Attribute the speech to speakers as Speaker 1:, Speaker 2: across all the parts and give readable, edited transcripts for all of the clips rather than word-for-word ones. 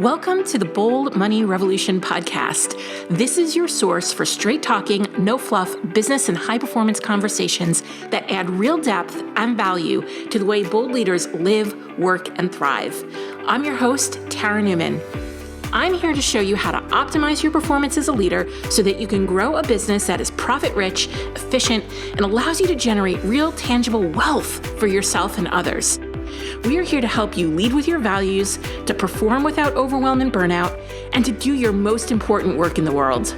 Speaker 1: Welcome to the Bold Money Revolution podcast. This is your source for straight talking, no fluff, business and high performance conversations that add real depth and value to the way bold leaders live, work, and thrive. I'm your host, Tara Newman. I'm here to show you how to optimize your performance as a leader so that you can grow a business that is profit-rich, efficient, and allows you to generate real, tangible wealth for yourself and others. We are here to help you lead with your values, to perform without overwhelm and burnout, and to do your most important work in the world.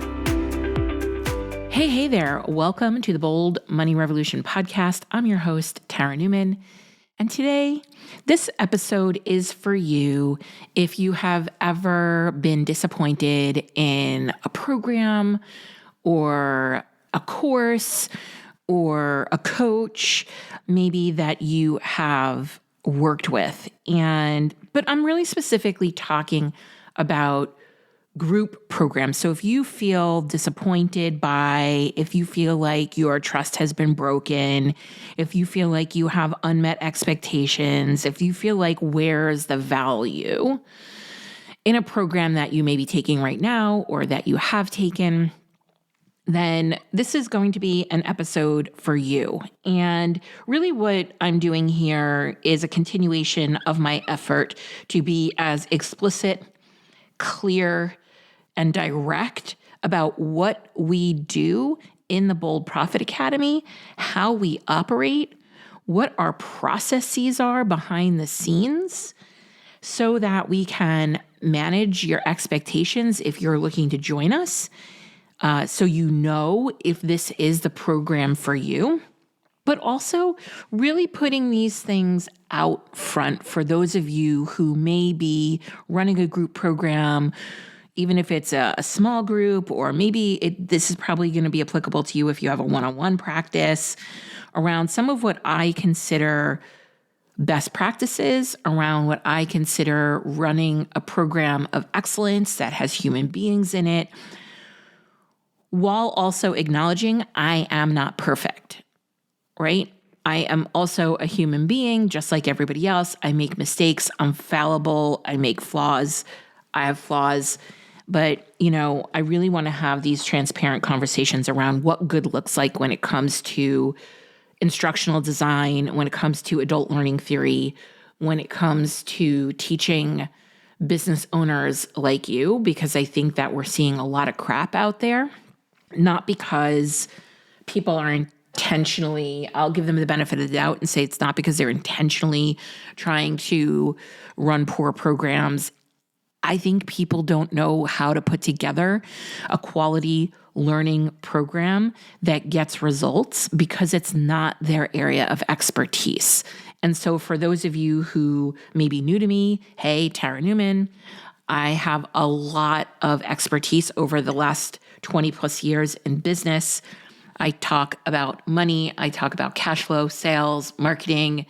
Speaker 1: Hey there. Welcome to the Bold Money Revolution podcast. I'm your host, Tara Newman. And today, this episode is for you if you have ever been disappointed in a program or a course or a coach, maybe that you have worked with. But I'm really specifically talking about group programs. So if you feel disappointed if you feel like your trust has been broken, if you feel like you have unmet expectations, if you feel like where's the value in a program that you may be taking right now or that you have taken, then this is going to be an episode for you. And really what I'm doing here is a continuation of my effort to be as explicit, clear, and direct about what we do in the Bold Profit Academy, how we operate, what our processes are behind the scenes, so that we can manage your expectations if you're looking to join us. So you know if this is the program for you, but also really putting these things out front for those of you who may be running a group program, even if it's a small group, or maybe this is probably going to be applicable to you if you have a one-on-one practice, around some of what I consider best practices, around what I consider running a program of excellence that has human beings in it, while also acknowledging I am not perfect, right? I am also a human being, just like everybody else. I make mistakes. I'm fallible. I make flaws. I have flaws. But, I really want to have these transparent conversations around what good looks like when it comes to instructional design, when it comes to adult learning theory, when it comes to teaching business owners like you, because I think that we're seeing a lot of crap out there. Not because people are intentionally, I'll give them the benefit of the doubt and say it's not because they're intentionally trying to run poor programs. I think people don't know how to put together a quality learning program that gets results because it's not their area of expertise. And so for those of you who may be new to me, hey, Tara Newman, I have a lot of expertise over the last 20 plus years in business. I talk about money. I talk about cash flow, sales, marketing,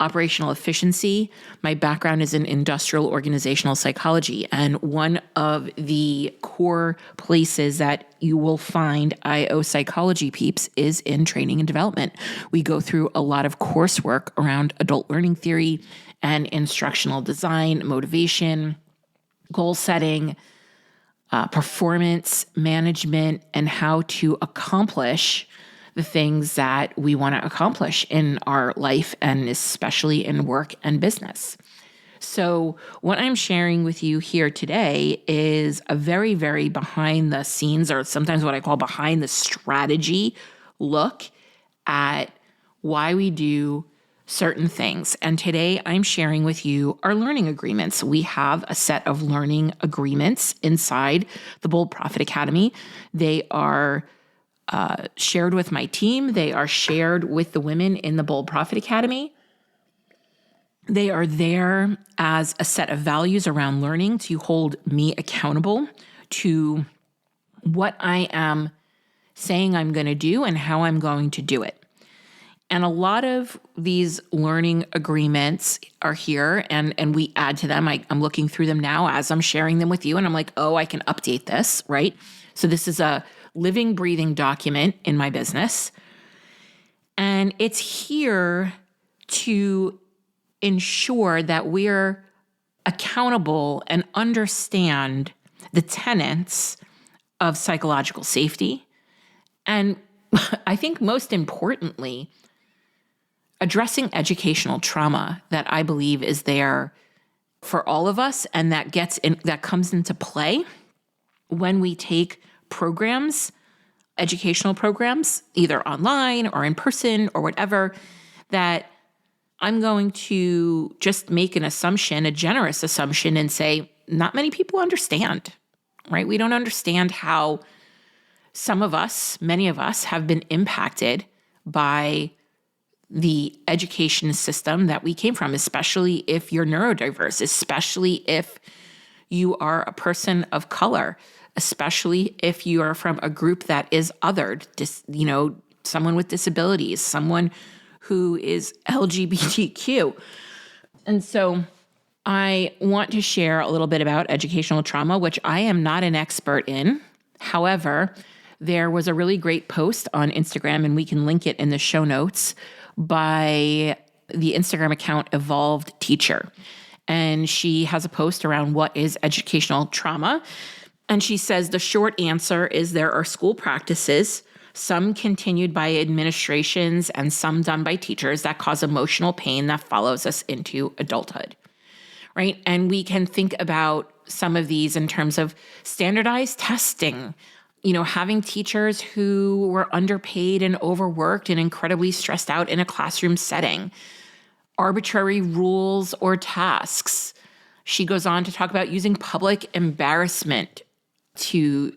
Speaker 1: operational efficiency. My background is in industrial organizational psychology. And one of the core places that you will find IO psychology peeps is in training and development. We go through a lot of coursework around adult learning theory and instructional design, motivation, goal setting, performance management, and how to accomplish the things that we want to accomplish in our life and especially in work and business. So what I'm sharing with you here today is a very, very behind the scenes, or sometimes what I call behind the strategy look at why we do certain things. And today I'm sharing with you our learning agreements. We have a set of learning agreements inside the Bold Profit Academy. They are shared with my team. They are shared with the women in the Bold Profit Academy. They are there as a set of values around learning to hold me accountable to what I am saying I'm going to do and how I'm going to do it. And a lot of these learning agreements are here and we add to them. I'm looking through them now as I'm sharing them with you. And I'm like, oh, I can update this, right? So this is a living, breathing document in my business. And it's here to ensure that we're accountable and understand the tenets of psychological safety. And I think most importantly, addressing educational trauma that I believe is there for all of us, and that comes into play when we take programs, educational programs, either online or in person or whatever, that I'm going to just make an assumption, a generous assumption, and say, not many people understand, right? We don't understand how many of us have been impacted by the education system that we came from, especially if you're neurodiverse, especially if you are a person of color, especially if you are from a group that is othered, someone with disabilities, someone who is LGBTQ. And so I want to share a little bit about educational trauma, which I am not an expert in. However, there was a really great post on Instagram, and we can link it in the show notes, by the Instagram account Evolved Teacher. And she has a post around what is educational trauma. And she says the short answer is there are school practices, some continued by administrations and some done by teachers, that cause emotional pain that follows us into adulthood, right? And we can think about some of these in terms of standardized testing, having teachers who were underpaid and overworked and incredibly stressed out in a classroom setting, arbitrary rules or tasks. She goes on to talk about using public embarrassment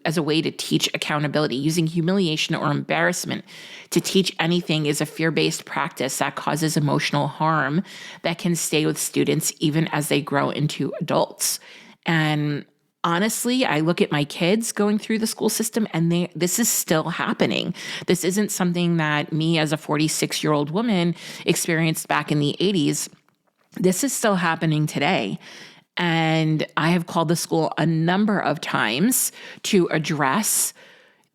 Speaker 1: as a way to teach accountability. Using humiliation or embarrassment to teach anything is a fear-based practice that causes emotional harm that can stay with students even as they grow into adults. And honestly, I look at my kids going through the school system, and this is still happening. This isn't something that me as a 46-year-old woman experienced back in the 80s. This is still happening today. And I have called the school a number of times to address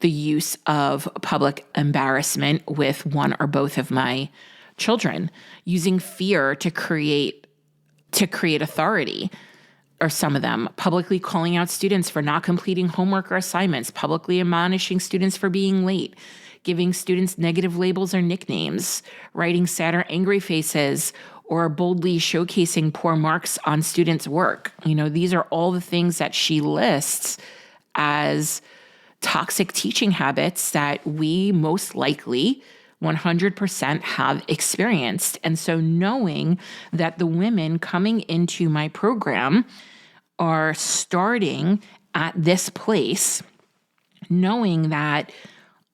Speaker 1: the use of public embarrassment with one or both of my children, using fear to create authority, or some of them, publicly calling out students for not completing homework or assignments, publicly admonishing students for being late, giving students negative labels or nicknames, writing sad or angry faces, or boldly showcasing poor marks on students' work. These are all the things that she lists as toxic teaching habits that we most likely 100% have experienced. And so knowing that the women coming into my program are starting at this place, knowing that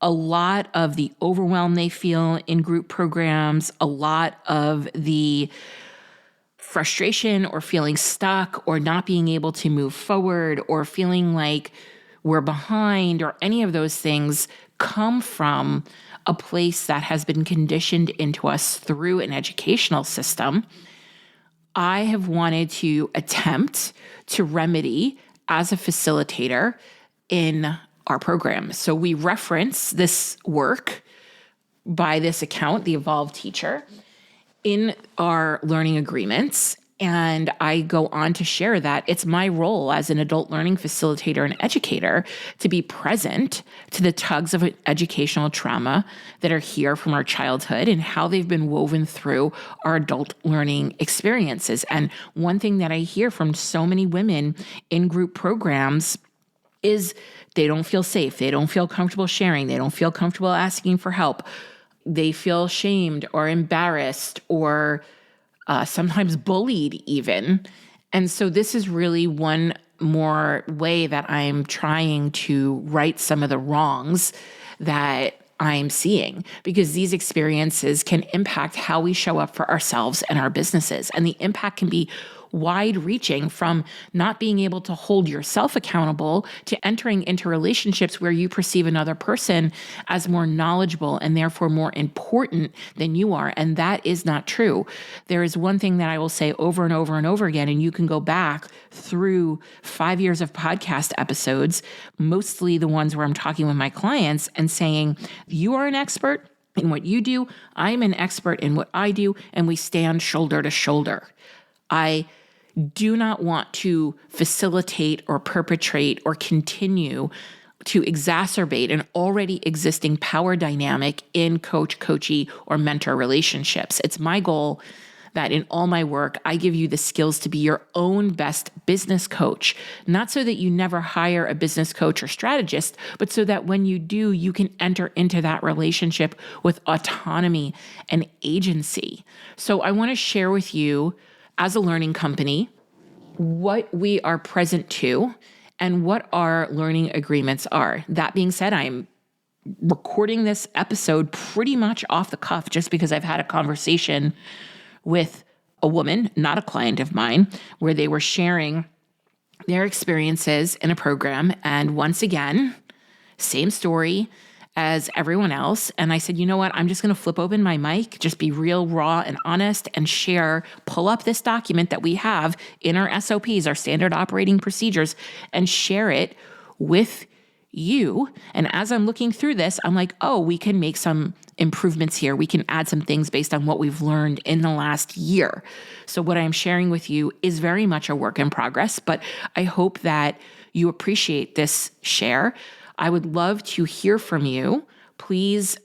Speaker 1: a lot of the overwhelm they feel in group programs, a lot of the frustration or feeling stuck or not being able to move forward or feeling like we're behind or any of those things come from a place that has been conditioned into us through an educational system. I have wanted to attempt to remedy as a facilitator in our program. So we reference this work by this account, the Evolved Teacher, in our learning agreements. And I go on to share that it's my role as an adult learning facilitator and educator to be present to the tugs of educational trauma that are here from our childhood and how they've been woven through our adult learning experiences. And one thing that I hear from so many women in group programs is they don't feel safe. They don't feel comfortable sharing. They don't feel comfortable asking for help. They feel shamed or embarrassed or sometimes bullied even. And so this is really one more way that I'm trying to right some of the wrongs that I'm seeing, because these experiences can impact how we show up for ourselves and our businesses. And the impact can be wide-reaching, from not being able to hold yourself accountable to entering into relationships where you perceive another person as more knowledgeable and therefore more important than you are. And that is not true. There is one thing that I will say over and over and over again, and you can go back through 5 years of podcast episodes, mostly the ones where I'm talking with my clients and saying, you are an expert in what you do, I'm an expert in what I do, and we stand shoulder to shoulder. I do not want to facilitate or perpetrate or continue to exacerbate an already existing power dynamic in coach-coachee or mentor relationships. It's my goal that in all my work, I give you the skills to be your own best business coach, not so that you never hire a business coach or strategist, but so that when you do, you can enter into that relationship with autonomy and agency. So I want to share with you, as a learning company, what we are present to and what our learning agreements are. That being said, I'm recording this episode pretty much off the cuff just because I've had a conversation with a woman, not a client of mine, where they were sharing their experiences in a program. And once again, same story as everyone else. And I said, you know what? I'm just going to flip open my mic, just be real, raw, and honest, and pull up this document that we have in our SOPs, our standard operating procedures, and share it with you. And as I'm looking through this, I'm like, oh, we can make some improvements here. We can add some things based on what we've learned in the last year. So what I'm sharing with you is very much a work in progress, but I hope that you appreciate this share. I would love to hear from you. Please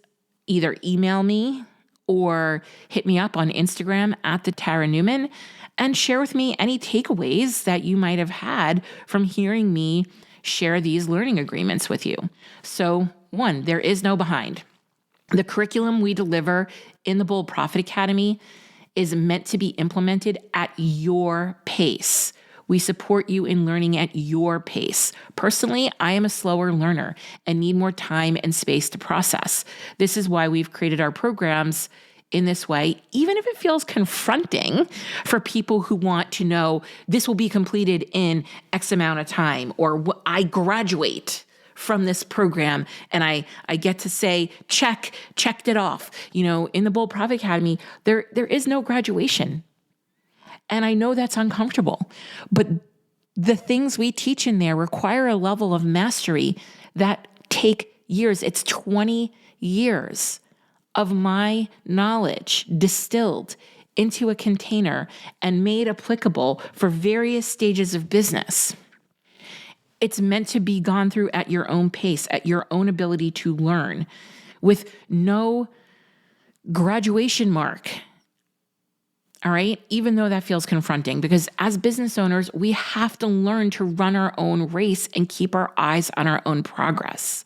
Speaker 1: either email me or hit me up on Instagram at the Tara Newman and share with me any takeaways that you might have had from hearing me share these learning agreements with you. So 1, there is no behind. The curriculum we deliver in the Bold Profit Academy is meant to be implemented at your pace. We support you in learning at your pace. Personally, I am a slower learner and need more time and space to process. This is why we've created our programs in this way, even if it feels confronting for people who want to know this will be completed in X amount of time, or I graduate from this program and I get to say, checked it off. You know, in the Bold Profit Academy, there is no graduation. And I know that's uncomfortable, but the things we teach in there require a level of mastery that take years. It's 20 years of my knowledge distilled into a container and made applicable for various stages of business. It's meant to be gone through at your own pace, at your own ability to learn, with no graduation mark. All right? Even though that feels confronting, because as business owners, we have to learn to run our own race and keep our eyes on our own progress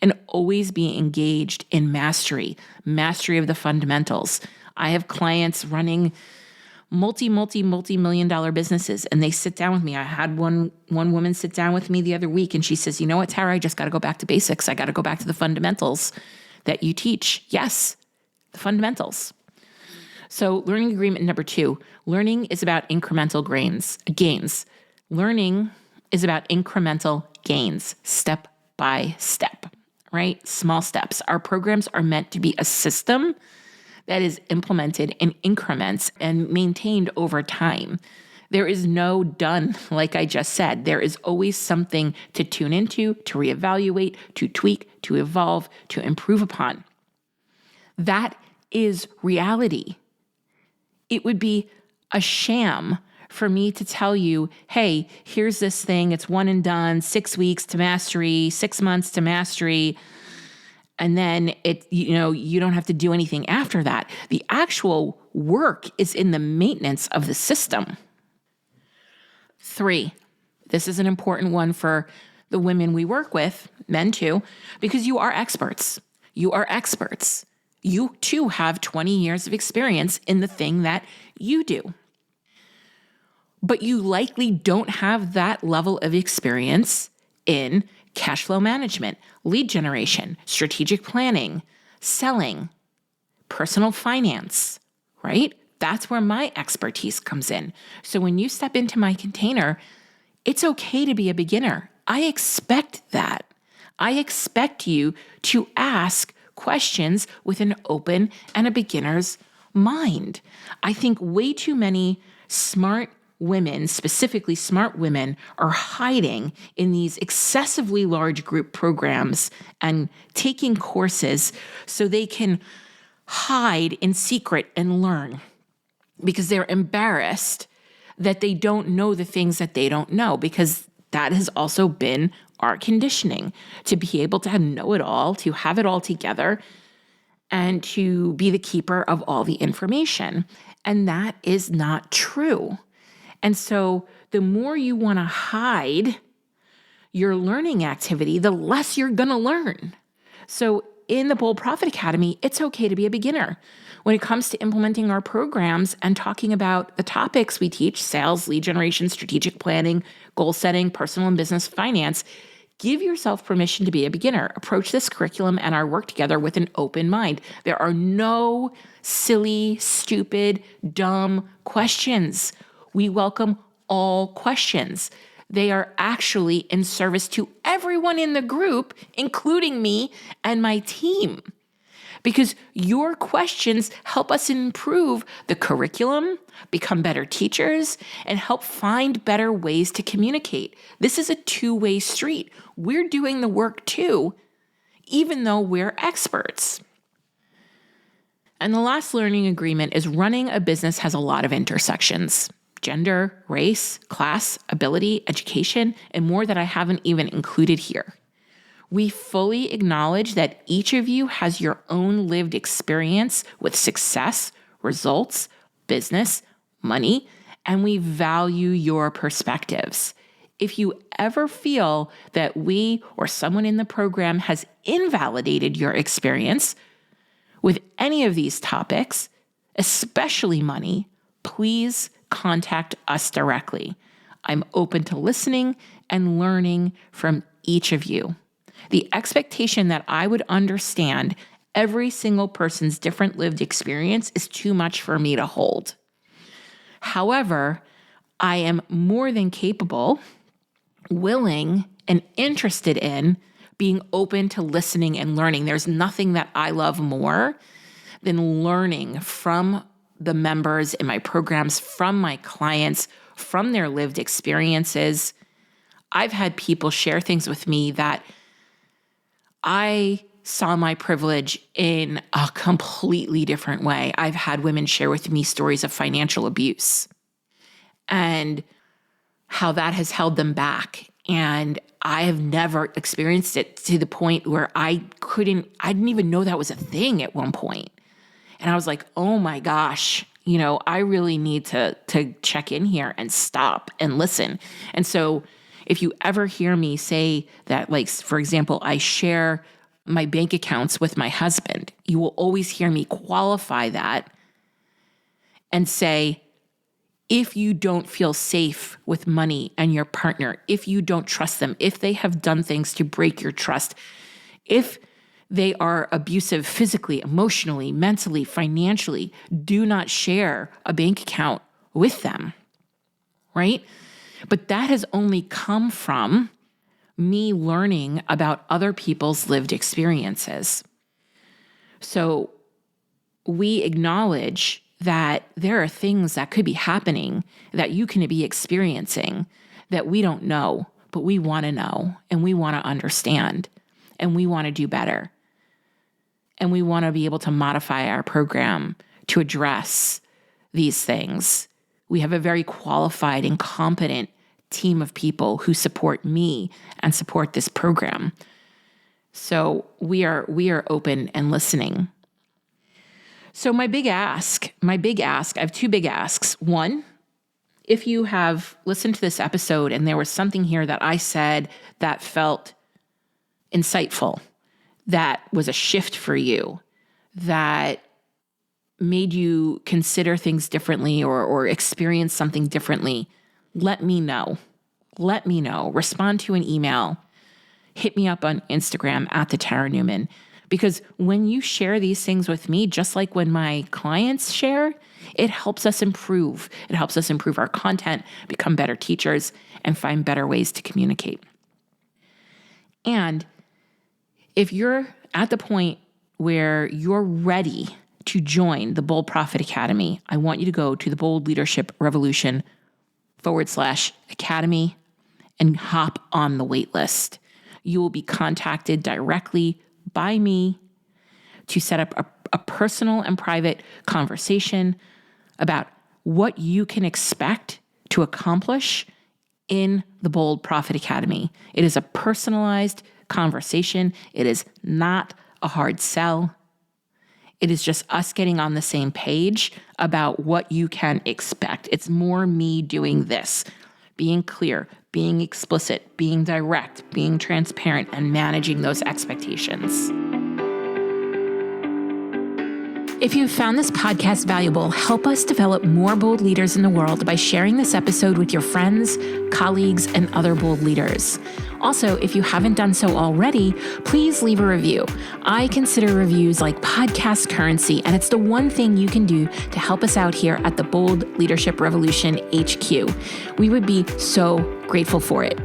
Speaker 1: and always be engaged in mastery of the fundamentals. I have clients running multi-million dollar businesses, and they sit down with me. I had one woman sit down with me the other week, and she says, you know what, Tara, I just got to go back to basics. I got to go back to the fundamentals that you teach. Yes, the fundamentals. So learning agreement number 2, learning is about incremental gains. Learning is about incremental gains, step by step, right? Small steps. Our programs are meant to be a system that is implemented in increments and maintained over time. There is no done, like I just said. There is always something to tune into, to reevaluate, to tweak, to evolve, to improve upon. That is reality. It would be a sham for me to tell you, hey, here's this thing, it's one and done, 6 weeks to mastery, 6 months to mastery, and then you don't have to do anything after that. The actual work is in the maintenance of the system. 3, this is an important one for the women we work with, men too, because you are experts. You are experts. You too have 20 years of experience in the thing that you do. But you likely don't have that level of experience in cash flow management, lead generation, strategic planning, selling, personal finance, right? That's where my expertise comes in. So when you step into my container, it's okay to be a beginner. I expect that. I expect you to ask questions with an open and a beginner's mind. I think way too many smart women, specifically smart women, are hiding in these excessively large group programs and taking courses so they can hide in secret and learn because they're embarrassed that they don't know the things that they don't know, because that has also been our conditioning, to be able to know it all, to have it all together, and to be the keeper of all the information. And that is not true. And so the more you want to hide your learning activity, the less you're going to learn. So in the Bold Profit Academy, it's okay to be a beginner. When it comes to implementing our programs and talking about the topics we teach, sales, lead generation, strategic planning, goal setting, personal and business finance, give yourself permission to be a beginner. Approach this curriculum and our work together with an open mind. There are no silly, stupid, dumb questions. We welcome all questions. They are actually in service to everyone in the group, including me and my team, because your questions help us improve the curriculum, become better teachers, and help find better ways to communicate. This is a two-way street. We're doing the work too, even though we're experts. And the last learning agreement is running a business has a lot of intersections. Gender, race, class, ability, education, and more that I haven't even included here. We fully acknowledge that each of you has your own lived experience with success, results, business, money, and we value your perspectives. If you ever feel that we or someone in the program has invalidated your experience with any of these topics, especially money, please contact us directly. I'm open to listening and learning from each of you. The expectation that I would understand every single person's different lived experience is too much for me to hold. However, I am more than capable, willing, and interested in being open to listening and learning. There's nothing that I love more than learning from the members in my programs, from my clients, from their lived experiences. I've had people share things with me that I saw my privilege in a completely different way. I've had women share with me stories of financial abuse and how that has held them back. And I have never experienced it to the point where I didn't even know that was a thing at one point. And I was like, oh my gosh, I really need to check in here and stop and listen. And so if you ever hear me say that, like, for example, I share my bank accounts with my husband, you will always hear me qualify that and say, if you don't feel safe with money and your partner, if you don't trust them, if they have done things to break your trust, if they are abusive physically, emotionally, mentally, financially, do not share a bank account with them, right? But that has only come from me learning about other people's lived experiences. So we acknowledge that there are things that could be happening that you can be experiencing that we don't know, but we want to know and we want to understand and we want to do better. And we want to be able to modify our program to address these things. We have a very qualified and competent team of people who support me and support this program. So we are open and listening. So my big ask, I have two big asks. One, if you have listened to this episode and there was something here that I said that felt insightful, that was a shift for you, that made you consider things differently or experience something differently, let me know. Let me know. Respond to an email. Hit me up on Instagram @TheTaraNewman. Because when you share these things with me, just like when my clients share, it helps us improve. It helps us improve our content, become better teachers, and find better ways to communicate. And if you're at the point where you're ready to join the Bold Profit Academy, I want you to go to the Bold Leadership Revolution /Academy and hop on the wait list. You will be contacted directly by me to set up a personal and private conversation about what you can expect to accomplish in the Bold Profit Academy. It is a personalized conversation. It is not a hard sell. It is just us getting on the same page about what you can expect. It's more me doing this, being clear, being explicit, being direct, being transparent, and managing those expectations. If you found this podcast valuable, help us develop more bold leaders in the world by sharing this episode with your friends, colleagues, and other bold leaders. Also, if you haven't done so already, please leave a review. I consider reviews like podcast currency, and it's the one thing you can do to help us out here at the Bold Leadership Revolution HQ. We would be so grateful for it.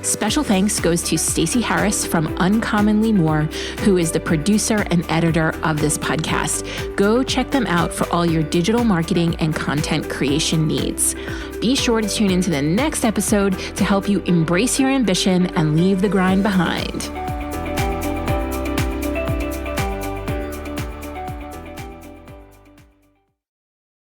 Speaker 1: Special thanks goes to Stacey Harris from Uncommonly More, who is the producer and editor of this podcast. Go check them out for all your digital marketing and content creation needs. Be sure to tune into the next episode to help you embrace your ambition and leave the grind behind.